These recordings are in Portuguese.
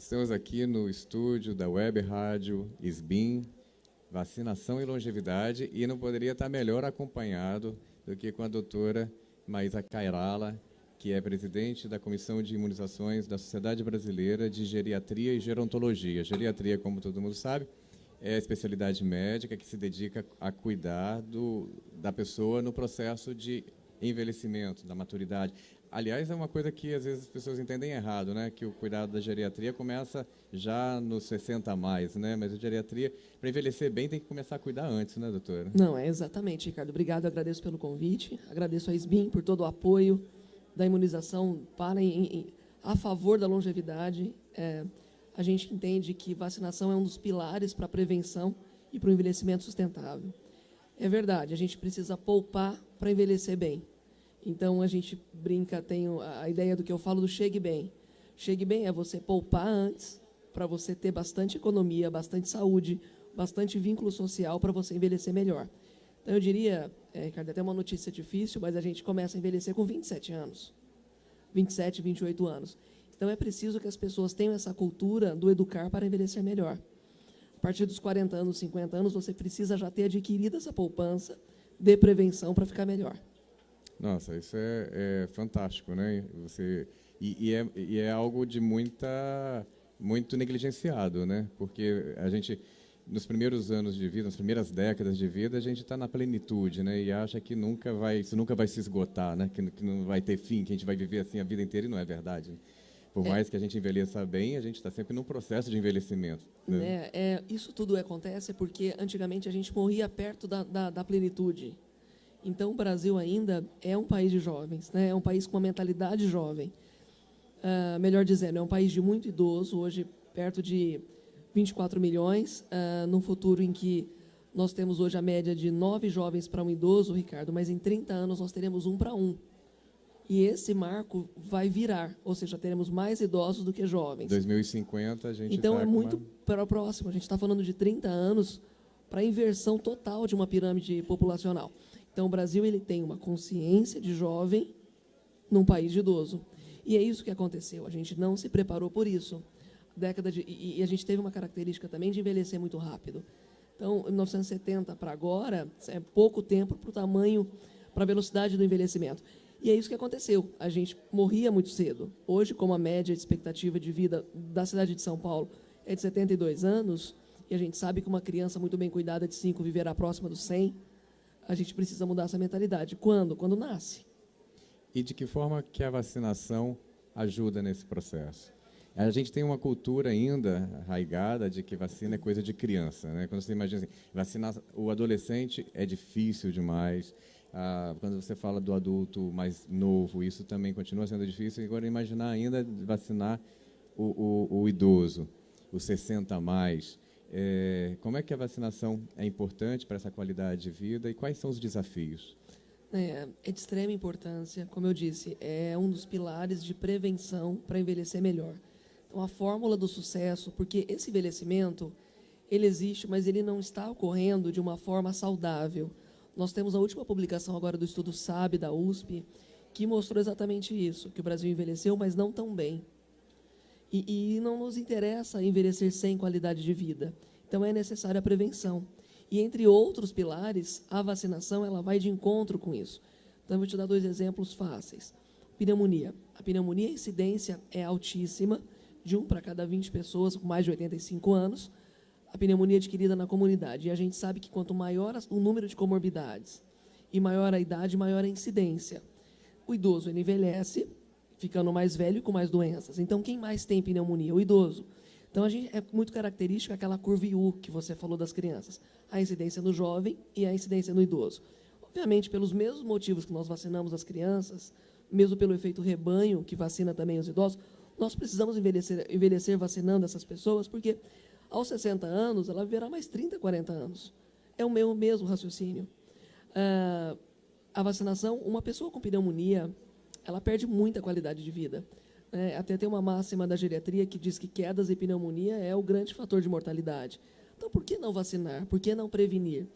Estamos aqui no estúdio da Web Rádio SBIM, Vacinação e Longevidade, e não poderia estar melhor acompanhado do que com a doutora Maísa Cairala, que é presidente da Comissão de Imunizações da Sociedade Brasileira de Geriatria e Gerontologia. Geriatria, como todo mundo sabe, é a especialidade médica que se dedica a cuidar da pessoa no processo de envelhecimento, da maturidade. Aliás, é uma coisa que às vezes as pessoas entendem errado, né? Que o cuidado da geriatria começa já nos 60 a mais, né? Mas a geriatria, para envelhecer bem, tem que começar a cuidar antes, né, doutora? Não, é exatamente, Ricardo. Obrigado, agradeço pelo convite, agradeço a SBIM por todo o apoio da imunização a favor da longevidade. A gente entende que vacinação é um dos pilares para a prevenção e para o envelhecimento sustentável. É verdade, a gente precisa poupar para envelhecer bem. Então, a gente brinca, tem a ideia do que eu falo do chegue bem. Chegue bem é você poupar antes, para você ter bastante economia, bastante saúde, bastante vínculo social para você envelhecer melhor. Então, eu diria, Ricardo, até uma notícia difícil, mas a gente começa a envelhecer com 27 anos. 27, 28 anos. Então, é preciso que as pessoas tenham essa cultura do educar para envelhecer melhor. A partir dos 40 anos, 50 anos, você precisa já ter adquirido essa poupança de prevenção para ficar melhor. Nossa, isso é fantástico, né? E é algo de muito negligenciado, né? Porque a gente, nos primeiros anos de vida, nas primeiras décadas de vida, a gente está na plenitude, né? E acha que isso nunca vai se esgotar, né? Que não vai ter fim, que a gente vai viver assim a vida inteira, e não é verdade, né? Por mais que a gente envelheça bem, a gente está sempre num processo de envelhecimento. Né? Isso tudo acontece porque antigamente a gente morria perto da plenitude. Então, o Brasil ainda é um país de jovens, né? É um país com uma mentalidade jovem. Melhor dizendo, é um país de muito idoso, hoje perto de 24 milhões, num futuro em que nós temos hoje a média de 9 jovens para um idoso, Ricardo, mas em 30 anos nós teremos 1 para 1. E esse marco vai virar, ou seja, teremos mais idosos do que jovens. 2050 a gente então, é muito para o próximo. A gente está falando de 30 anos para a inversão total de uma pirâmide populacional. Então, o Brasil ele tem uma consciência de jovem num país de idoso. E é isso que aconteceu. A gente não se preparou por isso. E a gente teve uma característica também de envelhecer muito rápido. Então, 1970 para agora, é pouco tempo para o tamanho, para a velocidade do envelhecimento. E é isso que aconteceu. A gente morria muito cedo. Hoje, como a média de expectativa de vida da cidade de São Paulo é de 72 anos, e a gente sabe que uma criança muito bem cuidada de 5 viverá próxima dos 100, a gente precisa mudar essa mentalidade. Quando? Quando nasce. E de que forma que a vacinação ajuda nesse processo? A gente tem uma cultura ainda arraigada de que vacina é coisa de criança, né? Quando você imagina assim, vacinar o adolescente é difícil demais. Quando você fala do adulto mais novo, isso também continua sendo difícil. Agora, imaginar ainda vacinar o idoso, os 60 a mais. Como é que a vacinação é importante para essa qualidade de vida e quais são os desafios? É de extrema importância, como eu disse, é um dos pilares de prevenção para envelhecer melhor. Então, a fórmula do sucesso, porque esse envelhecimento, ele existe, mas ele não está ocorrendo de uma forma saudável. Nós temos a última publicação agora do estudo SAB, da USP, que mostrou exatamente isso, que o Brasil envelheceu, mas não tão bem. E não nos interessa envelhecer sem qualidade de vida. Então, é necessária a prevenção. E, entre outros pilares, a vacinação ela vai de encontro com isso. Então, eu vou te dar 2 exemplos fáceis. Pneumonia. A pneumonia, a incidência é altíssima, de 1 para cada 20 pessoas com mais de 85 anos, a pneumonia adquirida na comunidade. E a gente sabe que quanto maior o número de comorbidades e maior a idade, maior a incidência. O idoso ele envelhece, ficando mais velho e com mais doenças. Então, quem mais tem pneumonia? O idoso. Então, é muito característica aquela curva U que você falou das crianças. A incidência no jovem e a incidência no idoso. Obviamente, pelos mesmos motivos que nós vacinamos as crianças, mesmo pelo efeito rebanho, que vacina também os idosos, nós precisamos envelhecer vacinando essas pessoas, porque aos 60 anos, ela viverá mais 30, 40 anos. É o mesmo raciocínio. A vacinação, uma pessoa com pneumonia, ela perde muita qualidade de vida. Até tem uma máxima da geriatria que diz que quedas e pneumonia é o grande fator de mortalidade. Então, por que não vacinar? Por que não prevenir?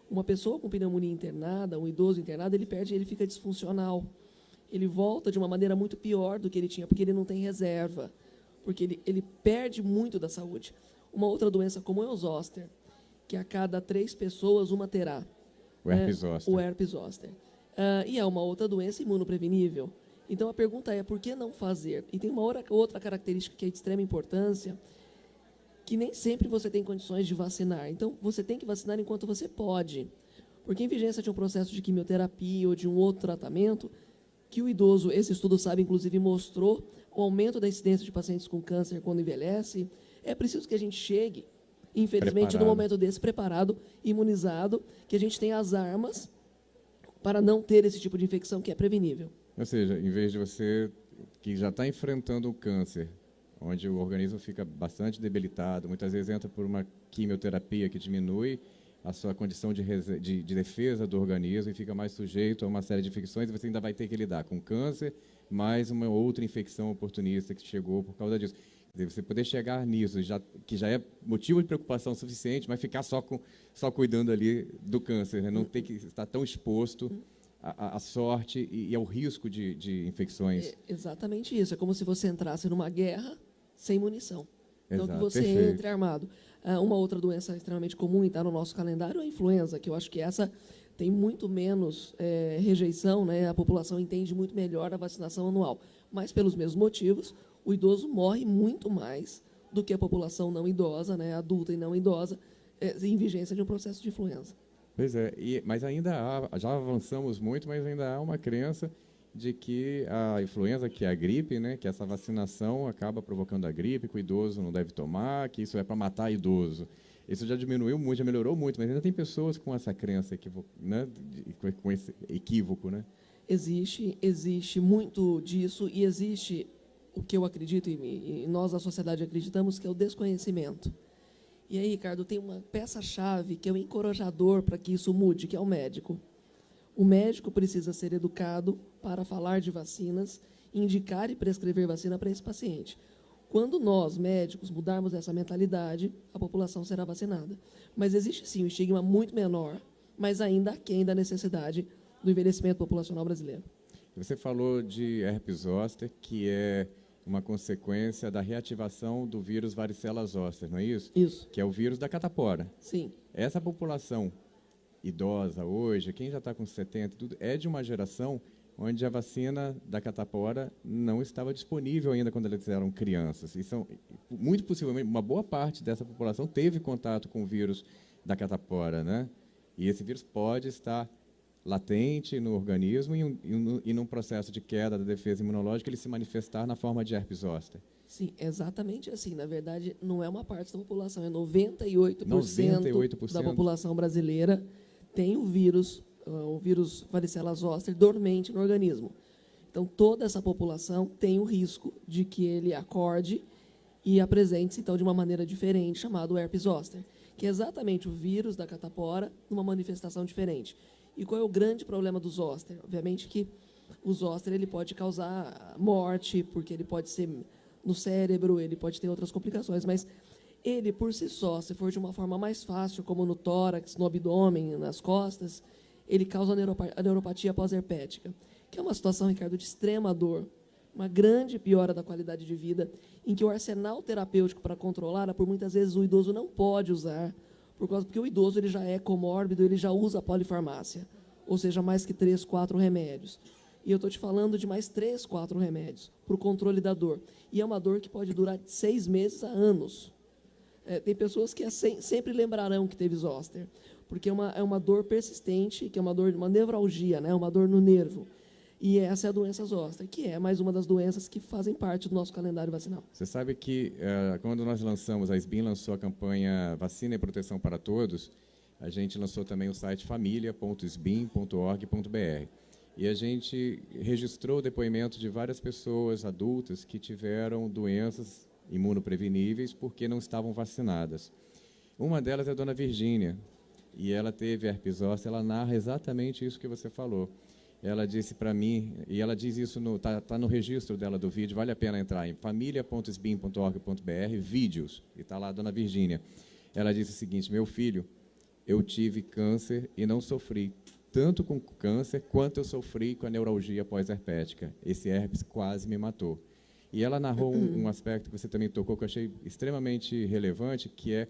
Uma pessoa com pneumonia internada, um idoso internado, ele fica disfuncional. Ele volta de uma maneira muito pior do que ele tinha, porque ele não tem reserva. porque ele perde muito da saúde. Uma outra doença comum é o zoster, que a cada 3 pessoas, uma terá. O herpes zoster. O herpes zoster. E é uma outra doença imunoprevenível. Então, a pergunta é, por que não fazer? E tem uma outra característica que é de extrema importância, que nem sempre você tem condições de vacinar. Então, você tem que vacinar enquanto você pode. Porque em vigência de um processo de quimioterapia ou de um outro tratamento, que o idoso, esse estudo sabe, inclusive, mostrou o aumento da incidência de pacientes com câncer quando envelhece, é preciso que a gente chegue, infelizmente, no momento desse, preparado, imunizado, que a gente tenha as armas para não ter esse tipo de infecção que é prevenível. Ou seja, em vez de você, que já está enfrentando o câncer, onde o organismo fica bastante debilitado, muitas vezes entra por uma quimioterapia que diminui a sua condição de defesa do organismo e fica mais sujeito a uma série de infecções, e você ainda vai ter que lidar com câncer, mais uma outra infecção oportunista que chegou por causa disso. Quer dizer, você poder chegar nisso, que já é motivo de preocupação suficiente, mas ficar só cuidando ali do câncer, né? Não ter que estar tão exposto à sorte e ao risco de infecções. É exatamente isso. É como se você entrasse numa guerra sem munição. Então, que você perfeito. entre armado. Uma outra doença extremamente comum e está no nosso calendário é a influenza, que eu acho que essa tem muito menos rejeição, né? A população entende muito melhor a vacinação anual. Mas, pelos mesmos motivos, o idoso morre muito mais do que a população não idosa, né? Adulta e não idosa, em vigência de um processo de influenza. Pois é, mas ainda já avançamos muito, mas ainda há uma crença de que a influenza, que é a gripe, né, que essa vacinação acaba provocando a gripe, que o idoso não deve tomar, que isso é para matar idoso. Isso já diminuiu muito, já melhorou muito, mas ainda tem pessoas com essa crença, né, com esse equívoco, né? Existe muito disso, e existe o que eu acredito, e nós, a sociedade, acreditamos, que é o desconhecimento. E aí, Ricardo, tem uma peça-chave que é o encorajador para que isso mude, que é o médico. O médico precisa ser educado para falar de vacinas, indicar e prescrever vacina para esse paciente. Quando nós, médicos, mudarmos essa mentalidade, a população será vacinada. Mas existe, sim, um estigma muito menor, mas ainda aquém da necessidade do envelhecimento populacional brasileiro. Você falou de herpes zoster, que é uma consequência da reativação do vírus varicela zoster, não é isso? Isso. Que é o vírus da catapora. Sim. Essa população idosa hoje, quem já está com 70 e tudo, é de uma geração onde a vacina da catapora não estava disponível ainda quando eles eram crianças. E muito possivelmente, uma boa parte dessa população teve contato com o vírus da catapora, né? E esse vírus pode estar latente no organismo e num processo de queda da defesa imunológica ele se manifestar na forma de herpes zoster. Sim, exatamente assim. Na verdade, não é uma parte da população, é 98%, 98% da população brasileira tem o vírus varicela zoster dormente no organismo. Então, toda essa população tem o risco de que ele acorde e apresente-se, então, de uma maneira diferente, chamado herpes zoster, que é exatamente o vírus da catapora numa manifestação diferente. E qual é o grande problema do zoster? Obviamente que o zoster ele pode causar morte, porque ele pode ser no cérebro, ele pode ter outras complicações, mas ele, por si só, se for de uma forma mais fácil, como no tórax, no abdômen, nas costas, ele causa a neuropatia pós-herpética, que é uma situação, Ricardo, de extrema dor, uma grande piora da qualidade de vida, em que o arsenal terapêutico para controlá-la, por muitas vezes o idoso não pode usar, porque o idoso ele já é comórbido, ele já usa a polifarmácia, ou seja, mais que 3, 4 remédios. E eu estou te falando de mais 3, 4 remédios para o controle da dor. E é uma dor que pode durar de 6 meses a anos. Tem pessoas que sempre lembrarão que teve zoster, porque é uma dor persistente, que é uma dor, uma nevralgia, né? Uma dor no nervo. E essa é a doença zoster, que é mais uma das doenças que fazem parte do nosso calendário vacinal. Você sabe que quando nós lançamos, a SBIM lançou a campanha Vacina e Proteção para Todos, a gente lançou também o site familia.sbim.org.br. E a gente registrou o depoimento de várias pessoas adultas que tiveram doenças imunopreveníveis porque não estavam vacinadas. Uma delas é a dona Virgínia, e ela teve herpes zoster, ela narra exatamente isso que você falou. Ela disse para mim, e ela diz isso, tá no registro dela do vídeo, vale a pena entrar em familia.sbim.org.br, vídeos, e está lá a dona Virgínia. Ela disse o seguinte: meu filho, eu tive câncer e não sofri tanto com câncer quanto eu sofri com a neuralgia pós-herpética. Esse herpes quase me matou. E ela narrou um aspecto que você também tocou, que eu achei extremamente relevante, que é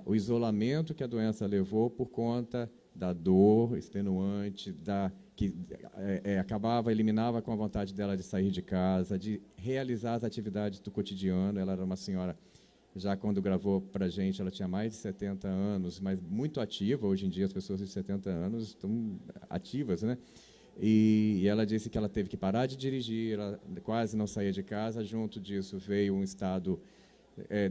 o isolamento que a doença levou por conta da dor extenuante, que eliminava com a vontade dela de sair de casa, de realizar as atividades do cotidiano. Ela era uma senhora, já quando gravou para a gente, ela tinha mais de 70 anos, mas muito ativa. Hoje em dia, as pessoas de 70 anos estão ativas, né? E ela disse que ela teve que parar de dirigir, ela quase não saía de casa. Junto disso veio um estado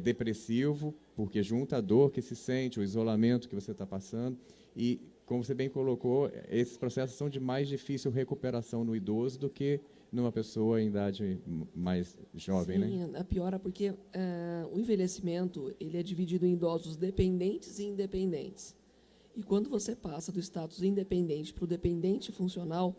depressivo, porque junta a dor que se sente, o isolamento que você está passando. E, como você bem colocou, esses processos são de mais difícil recuperação no idoso do que numa pessoa em idade mais jovem. Sim, né? Piora porque o envelhecimento ele é dividido em idosos dependentes e independentes. E quando você passa do status independente para o dependente funcional,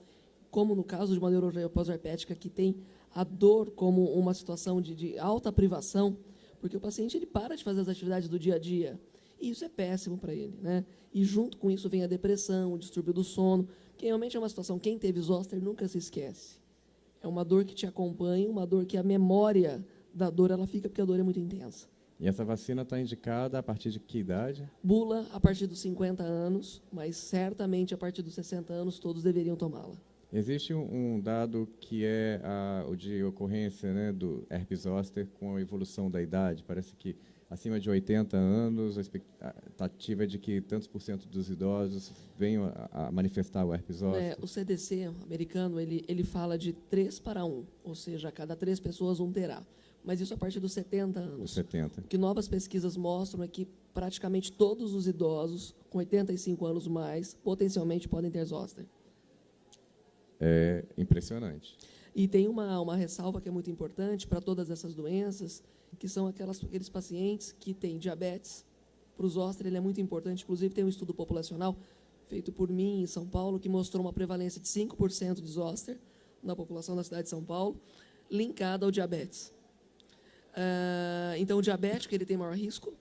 como no caso de uma neurologia pós-herpética, que tem a dor como uma situação de alta privação, porque o paciente ele para de fazer as atividades do dia a dia, e isso é péssimo para ele, né? E junto com isso vem a depressão, o distúrbio do sono, que realmente é uma situação, quem teve zoster nunca se esquece. É uma dor que te acompanha, uma dor que a memória da dor ela fica, porque a dor é muito intensa. E essa vacina está indicada a partir de que idade? Bula a partir dos 50 anos, mas certamente a partir dos 60 anos todos deveriam tomá-la. Existe um dado que é o de ocorrência, né, do herpes zoster com a evolução da idade. Parece que acima de 80 anos, a expectativa é de que tantos por cento dos idosos venham a manifestar o herpes zoster. O CDC americano ele fala de 3 para 1, ou seja, a cada 3 pessoas um terá. Mas isso a partir dos 70 anos. Os 70. O que novas pesquisas mostram é que praticamente todos os idosos com 85 anos mais potencialmente podem ter zoster. É impressionante. E tem uma ressalva que é muito importante para todas essas doenças, que são aqueles pacientes que têm diabetes. Para o zoster ele é muito importante. Inclusive tem um estudo populacional feito por mim em São Paulo que mostrou uma prevalência de 5% de zoster na população da cidade de São Paulo, linkada ao diabetes. Então, o diabético ele tem maior risco,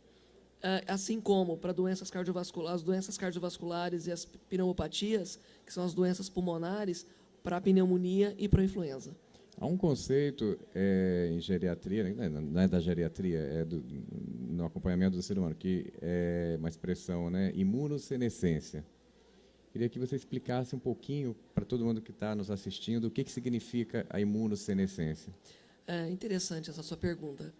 assim como para doenças cardiovasculares, as doenças cardiovasculares e as pneumopatias, que são as doenças pulmonares, para a pneumonia e para a influenza. Há um conceito em geriatria, não é da geriatria, é no acompanhamento do ser humano, que é uma expressão, né, imunossenescência. Queria que você explicasse um pouquinho para todo mundo que está nos assistindo o que significa a imunossenescência. É interessante essa sua pergunta.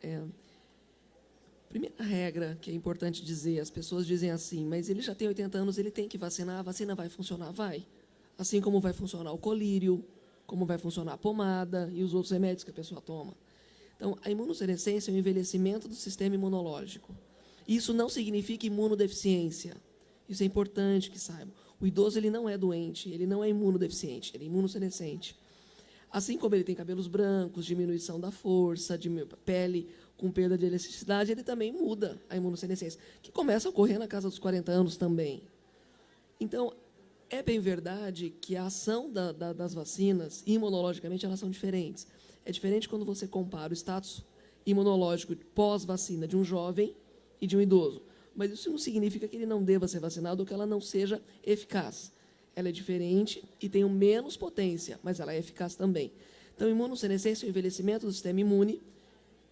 Primeira regra que é importante dizer, as pessoas dizem assim, mas ele já tem 80 anos, ele tem que vacinar, a vacina vai funcionar? Vai. Assim como vai funcionar o colírio, como vai funcionar a pomada e os outros remédios que a pessoa toma. Então, a imunossenescência é o envelhecimento do sistema imunológico. Isso não significa imunodeficiência. Isso é importante que saibam. O idoso ele não é doente, ele não é imunodeficiente, ele é imunossenescente. Assim como ele tem cabelos brancos, diminuição da força, pele com perda de elasticidade, ele também muda a imunossenescência, que começa a ocorrer na casa dos 40 anos também. Então, é bem verdade que a ação das vacinas, imunologicamente, elas são diferentes. É diferente quando você compara o status imunológico pós-vacina de um jovem e de um idoso. Mas isso não significa que ele não deva ser vacinado ou que ela não seja eficaz. Ela é diferente e tem menos potência, mas ela é eficaz também. Então, imunossenescência é o envelhecimento do sistema imune,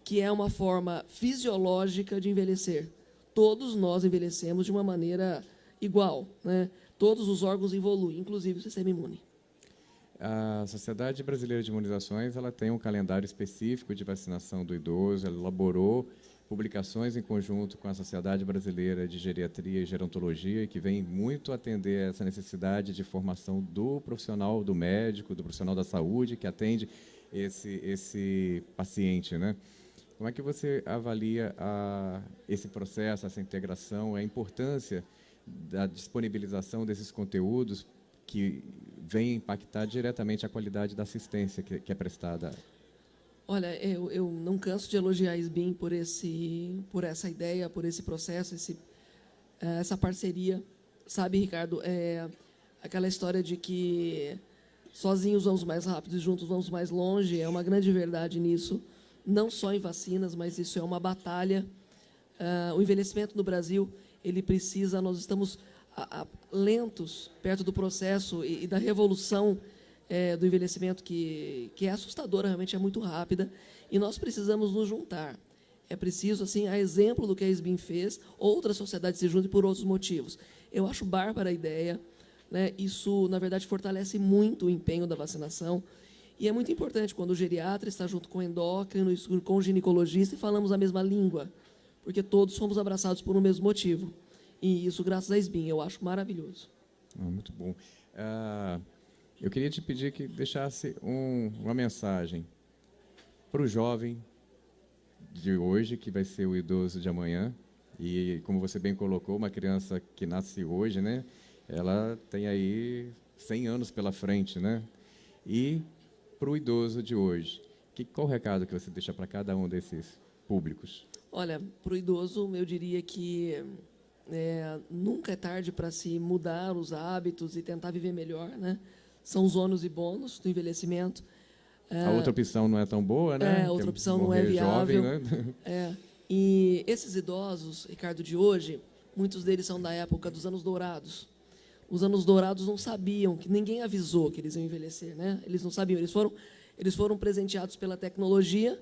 que é uma forma fisiológica de envelhecer. Todos nós envelhecemos de uma maneira igual, né? Todos os órgãos evoluem, inclusive o sistema imune. A Sociedade Brasileira de Imunizações ela tem um calendário específico de vacinação do idoso, ela elaborou publicações em conjunto com a Sociedade Brasileira de Geriatria e Gerontologia, que vem muito atender essa necessidade de formação do profissional, do médico, do profissional da saúde, que atende esse paciente, né? Como é que você avalia esse processo, essa integração, a importância da disponibilização desses conteúdos que vem impactar diretamente a qualidade da assistência que é prestada? Olha, eu não canso de elogiar a SBIM por essa ideia, por esse processo, essa parceria. Sabe, Ricardo, aquela história de que sozinhos vamos mais rápido e juntos vamos mais longe, é uma grande verdade nisso, não só em vacinas, mas isso é uma batalha. O envelhecimento no Brasil, ele precisa, nós estamos lentos perto do processo e da revolução do envelhecimento que é assustadora, realmente é muito rápida, e nós precisamos nos juntar. É preciso, assim, a exemplo do que a SBIM fez, outras sociedades se juntem por outros motivos. Eu acho bárbara a ideia, né? Isso, na verdade, fortalece muito o empenho da vacinação, e é muito importante quando o geriatra está junto com o endócrino, com o ginecologista, e falamos a mesma língua, porque todos somos abraçados por um mesmo motivo. E isso graças à SBIM, eu acho maravilhoso. Muito bom. Eu queria te pedir que deixasse uma mensagem para o jovem de hoje, que vai ser o idoso de amanhã, e, como você bem colocou, uma criança que nasce hoje, né, ela tem aí 100 anos pela frente, né? E para o idoso de hoje, qual o recado que você deixa para cada um desses públicos? Olha, para o idoso, eu diria que nunca é tarde para se mudar os hábitos e tentar viver melhor, né? São os ônus e bônus do envelhecimento. A outra opção não é tão boa, né? A outra opção não é viável. Jovem, né? E esses idosos, Ricardo, de hoje, muitos deles são da época dos anos dourados. Os anos dourados não sabiam, que ninguém avisou que eles iam envelhecer, né? Eles não sabiam, eles foram presenteados pela tecnologia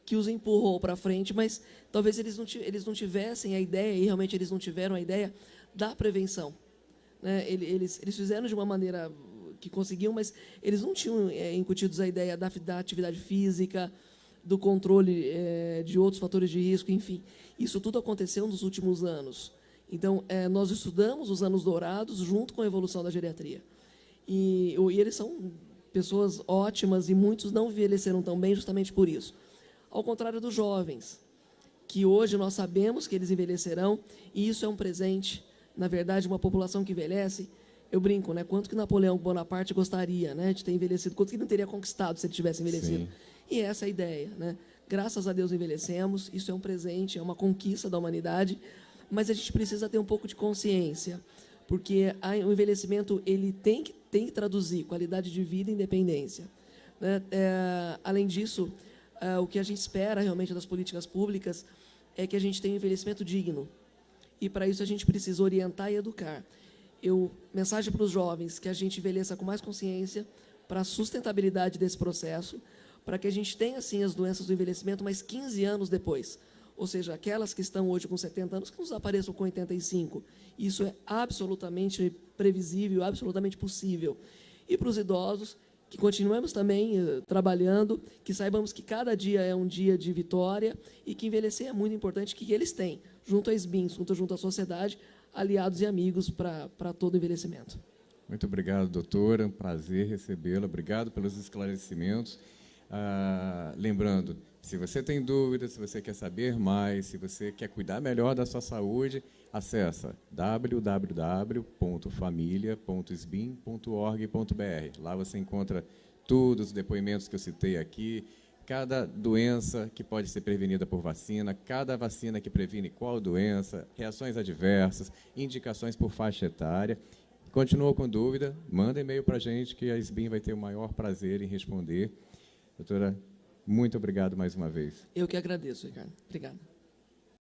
que os empurrou para frente, mas talvez eles não tivessem a ideia, e realmente eles não tiveram a ideia da prevenção, né? Eles fizeram de uma maneira que conseguiam, mas eles não tinham incutidos a ideia da atividade física, do controle de outros fatores de risco, enfim. Isso tudo aconteceu nos últimos anos. Então, nós estudamos os anos dourados junto com a evolução da geriatria. E eles são pessoas ótimas, e muitos não envelheceram tão bem justamente por isso. Ao contrário dos jovens, que hoje nós sabemos que eles envelhecerão, e isso é um presente. Na verdade, uma população que envelhece, eu brinco, né? Quanto que Napoleão Bonaparte gostaria, né, de ter envelhecido, quanto que ele não teria conquistado se ele tivesse envelhecido. Sim. E essa é a ideia, né? Graças a Deus envelhecemos, isso é um presente, é uma conquista da humanidade, mas a gente precisa ter um pouco de consciência, porque o envelhecimento ele tem que traduzir qualidade de vida e independência, né? Além disso, o que a gente espera realmente das políticas públicas é que a gente tenha um envelhecimento digno, e para isso a gente precisa orientar e educar. Mensagem para os jovens, que a gente envelheça com mais consciência para a sustentabilidade desse processo, para que a gente tenha, sim, as doenças do envelhecimento, mas 15 anos depois. Ou seja, aquelas que estão hoje com 70 anos, que nos apareçam com 85. Isso é absolutamente previsível, absolutamente possível. E para os idosos, que continuemos também trabalhando, que saibamos que cada dia é um dia de vitória, e que envelhecer é muito importante, que eles têm, junto à SBIM, junto à sociedade, aliados e amigos para todo envelhecimento. Muito obrigado, doutora. Um prazer recebê-la. Obrigado pelos esclarecimentos. Lembrando, se você tem dúvidas, se você quer saber mais, se você quer cuidar melhor da sua saúde, acessa www.familia.sbim.org.br. Lá você encontra todos os depoimentos que eu citei aqui, cada doença que pode ser prevenida por vacina, cada vacina que previne qual doença, reações adversas, indicações por faixa etária. Continua com dúvida, manda e-mail para a gente, que a SBIM vai ter o maior prazer em responder. Doutora, muito obrigado mais uma vez. Eu que agradeço, Ricardo. Obrigada.